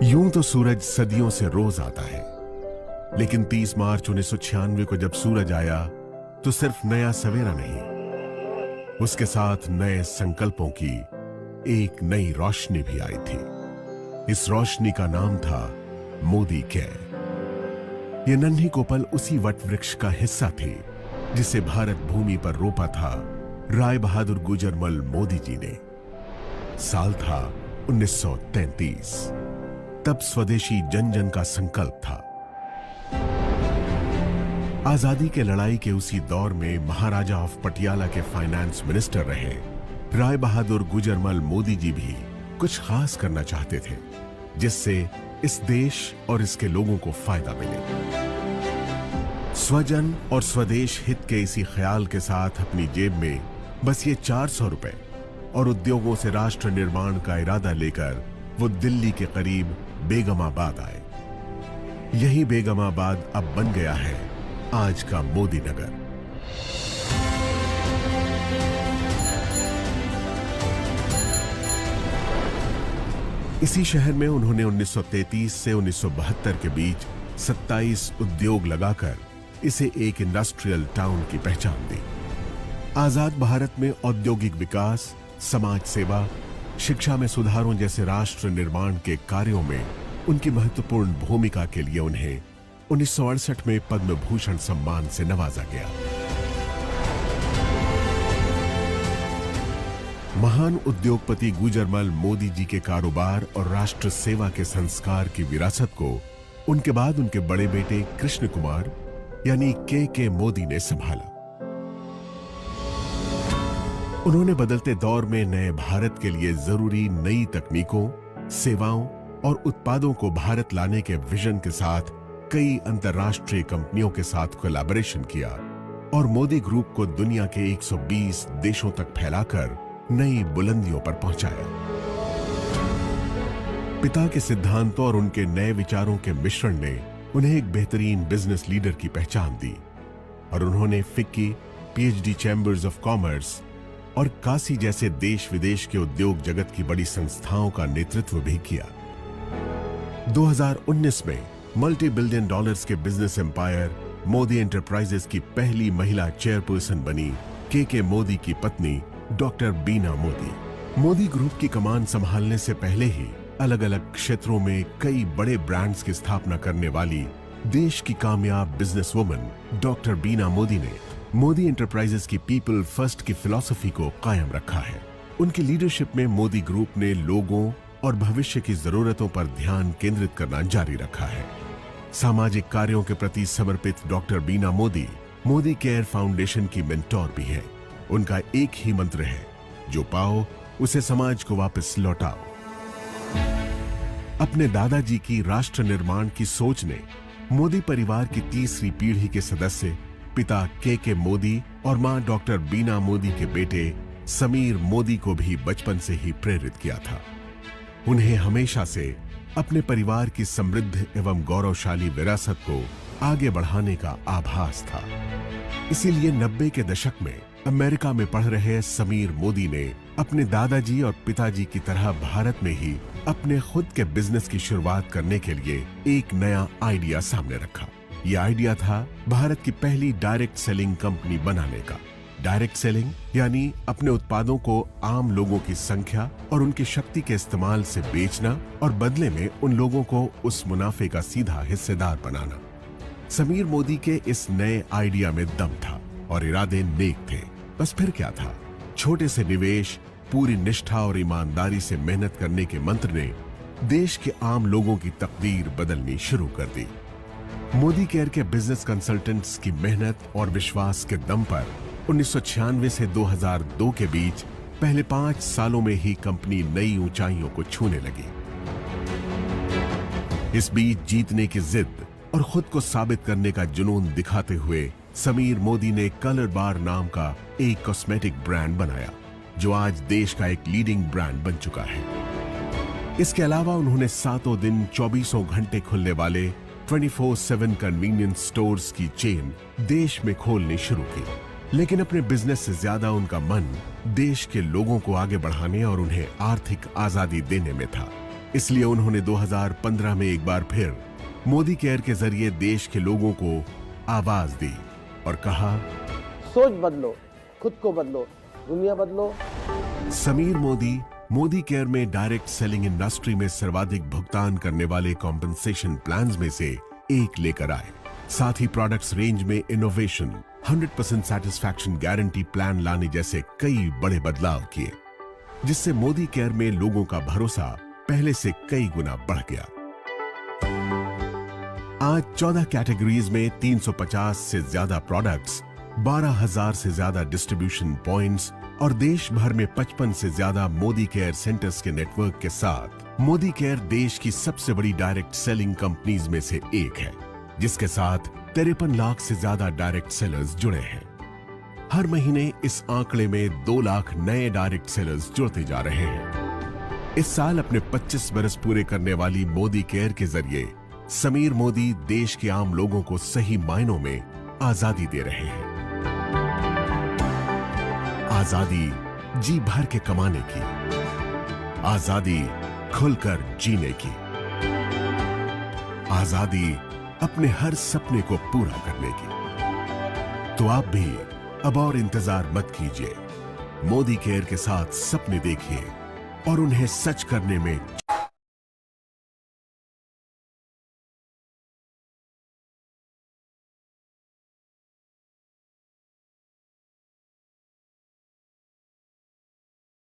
यूं तो सूरज सदियों से रोज आता है, लेकिन 30 मार्च 1996 को जब सूरज आया तो सिर्फ नया सवेरा नहीं, उसके साथ नए संकल्पों की एक नई रोशनी भी आई थी। इस रोशनी का नाम था मोदी केयर। यह नन्ही कोपल उसी वट वृक्ष का हिस्सा थी जिसे भारत भूमि पर रोपा था राय बहादुर गुजरमल मोदी जी ने। साल था 1933। तब स्वदेशी जन जन का संकल्प था। आजादी के लड़ाई के उसी दौर में महाराजा ऑफ पटियाला के फाइनेंस मिनिस्टर रहे राय बहादुर गुजरमल मोदी जी भी कुछ खास करना चाहते थे जिससे इस देश और इसके लोगों को फायदा मिले। स्वजन और स्वदेश हित के इसी ख्याल के साथ अपनी जेब में बस ये 400 रुपए और उद्योगों से राष्ट्र निर्माण का इरादा लेकर वो दिल्ली के करीब बेगमाबाद आए। यही बेगमाबाद अब बन गया है आज का मोदी नगर। इसी शहर में उन्होंने 1933 से 1972 के बीच 27 उद्योग लगाकर इसे एक इंडस्ट्रियल टाउन की पहचान दी। आजाद भारत में औद्योगिक विकास, समाज सेवा, शिक्षा में सुधारों जैसे राष्ट्र निर्माण के कार्यों में उनकी महत्वपूर्ण भूमिका के लिए उन्हें 1968 में पद्म भूषण सम्मान से नवाजा गया। महान उद्योगपति गुजरमल मोदी जी के कारोबार और राष्ट्र सेवा के संस्कार की विरासत को उनके बाद उनके बड़े बेटे कृष्ण कुमार यानी के मोदी ने संभाला। उन्होंने बदलते दौर में नए भारत के लिए जरूरी नई तकनीकों, सेवाओं और उत्पादों को भारत लाने के विजन के साथ कई अंतर्राष्ट्रीय कंपनियों के साथ कोलैबोरेशन किया और मोदी ग्रुप को दुनिया के 120 देशों तक फैलाकर नई बुलंदियों पर पहुंचाया। पिता के सिद्धांतों और उनके नए विचारों के मिश्रण ने उन्हें एक बेहतरीन बिजनेस लीडर की पहचान दी और उन्होंने FICCI, PhD chambers of commerce और काशी जैसे देश विदेश के उद्योग जगत की बड़ी संस्थाओं का नेतृत्व भी किया। 2019 में मल्टी बिलियन डॉलर्स के बिजनेस एम्पायर मोदी एंटरप्राइजेस की पहली महिला चेयरपर्सन बनी के मोदी की पत्नी डॉक्टर बीना मोदी। मोदी ग्रुप की कमान संभालने से पहले ही अलग अलग क्षेत्रों में कई बड़े ब्रांड्स की स्थापना करने वाली देश की कामयाब बिजनेसवुमन डॉक्टर बीना मोदी ने मोदी एंटरप्राइजेस की पीपल फर्स्ट की फिलॉसफी को कायम रखा है। उनकी लीडरशिप में मोदी ग्रुप ने लोगों और भविष्य की जरूरतों पर ध्यान केंद्रित करना जारी रखा है। सामाजिक कार्यों के प्रति समर्पित डॉक्टर बीना मोदी मोदी केयर फाउंडेशन की मेंटोर भी है। उनका एक ही मंत्र है, जो पाओ उसे समाज को वापस लौटाओ। अपने दादाजी की राष्ट्र निर्माण की सोच ने मोदी परिवार की तीसरी पीढ़ी के सदस्य पिता के मोदी और मां डॉक्टर बीना मोदी के बेटे समीर मोदी को भी बचपन से ही प्रेरित किया था। उन्हें हमेशा से अपने परिवार की समृद्ध एवं गौरवशाली विरासत को आगे बढ़ाने का आभास था। इसीलिए 90 के दशक में अमेरिका में पढ़ रहे समीर मोदी ने अपने दादाजी और पिताजी की तरह भारत में ही अपने खुद के बिजनेस की शुरुआत करने के लिए एक नया आइडिया सामने रखा। यह आइडिया था भारत की पहली डायरेक्ट सेलिंग कंपनी बनाने का। डायरेक्ट सेलिंग यानी अपने उत्पादों को आम लोगों की संख्या और उनकी शक्ति के इस्तेमाल से बेचना और बदले में उन लोगों को उस मुनाफे का सीधा हिस्सेदार बनाना। समीर मोदी के इस नए आइडिया में दम था और इरादे नेक थे। बस फिर क्या था, छोटे से निवेश, पूरी निष्ठा और ईमानदारी से मेहनत करने के मंत्र ने देश के आम लोगों की तकदीर बदलनी शुरू कर दी। मोदी केयर के बिजनेस कंसल्टेंट्स की मेहनत और विश्वास के दम पर 1996 से 2002 के बीच पहले 5 सालों में ही कंपनी नई ऊंचाइयों को छूने लगी। इस बीच जीतने की जिद और खुद को साबित करने का जुनून दिखाते हुए समीर मोदी ने कलर बार नाम का एक कॉस्मेटिक ब्रांड बनाया, जो आज देश का एक लीडिंग ब्रांड बन चुका है। इसके अलावा उन्होंने 7 दिन 24 घंटे खुलने वाले 24/7 कन्वीनियंस स्टोर्स की चेन देश में खोलनी शुरू की। लेकिन अपने बिजनेस से ज्यादा उनका मन देश के लोगों को आगे बढ़ाने और उन्हें आर्थिक आजादी देने में था। इसलिए उन्होंने 2015 में एक बार फिर मोदी केयर के जरिए देश के लोगों को आवाज दी और कहा, सोच बदलो, खुद को बदलो, दुनिया बदलो। समीर मोदी मोदी केयर में डायरेक्ट सेलिंग इंडस्ट्री में सर्वाधिक भुगतान करने वाले कॉम्पेंसेशन प्लान्स में से एक लेकर आए। साथ ही प्रोडक्ट्स रेंज में इनोवेशन, 100% सैटिस्फैक्शन गारंटी प्लान लाने जैसे कई बड़े बदलाव किए, जिससे मोदी केयर में लोगों का भरोसा पहले से कई गुना बढ़ गया। आज 14 कैटेगरीज में 350 से ज्यादा प्रोडक्ट्स, 12,000 से ज्यादा डिस्ट्रीब्यूशन पॉइंट्स और देश भर में 55 से ज्यादा मोदी केयर सेंटर्स के नेटवर्क के साथ मोदी केयर देश की सबसे बड़ी डायरेक्ट सेलिंग कंपनीज में से एक है, जिसके साथ 53 लाख से ज्यादा डायरेक्ट सेलर्स जुड़े हैं। हर महीने इस आंकड़े में 2 लाख नए डायरेक्ट सेलर्स जुड़ते जा रहे हैं। इस साल अपने 25 बरस पूरे करने वाली मोदी केयर के जरिए समीर मोदी देश के आम लोगों को सही मायनों में आजादी दे रहे हैं। आजादी जी भर के कमाने की, आजादी खुलकर जीने की, आजादी अपने हर सपने को पूरा करने की। तो आप भी अब और इंतजार मत कीजिए। मोदी केयर के साथ सपने देखिए और उन्हें सच करने में